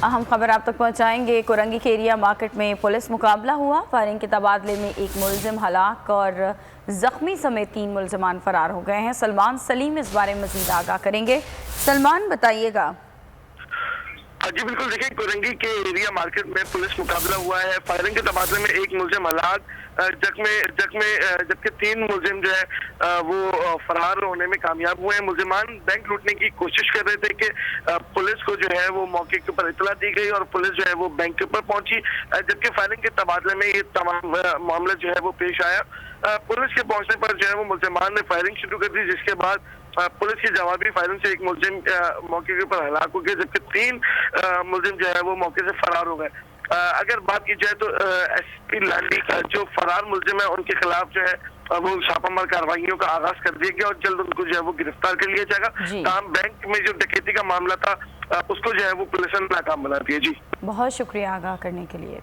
अहम खबर आप तक पहुंचाएंगे। कोरंगी के एरिया मार्केट में पुलिस मुकाबला हुआ। फायरिंग के तबादले में एक मुलजिम हलाक और जख्मी समेत 3 मुलजमान फरार हो गए हैं। सलमान सलीम इस बारे में मजीद आगाह करेंगे। सलमान, बताइएगा। जी बिल्कुल, देखिए कोरंगी के एरिया मार्केट में पुलिस मुकाबला हुआ है। फायरिंग के तबादले में एक मुलजिम हलाक, जबकि 3 मुलजिम जो है वो फरार होने में कामयाब हुए हैं। मुलजिमान बैंक लूटने की कोशिश कर रहे थे कि पुलिस को जो है वो मौके के ऊपर इतला दी गई और पुलिस जो है वो बैंक के ऊपर पहुंची, जबकि फायरिंग के तबादले में ये तमाम मामला जो है वो पेश आया। पुलिस के पहुंचने पर जो है वो मुलजिमान ने फायरिंग शुरू कर दी, जिसके बाद पुलिस की जवाबी फायरिंग से एक मुलजिम मौके के ऊपर हलाक हो गए, जबकि 3 मुलजिम जो है वो मौके से फरार हो गए। अगर बात की जाए तो एसपी लाली का जो फरार मुलजिम है उनके खिलाफ जो है वो छापामार कार्रवाइयों का आगाज कर दिया गया और जल्द उनको जो है वो गिरफ्तार कर लिया जाएगा। ताहम बैंक में जो डकैती का मामला था उसको जो है वो पुलिस ने नाकाम बना दिया। जी, बहुत शुक्रिया आगाह करने के लिए।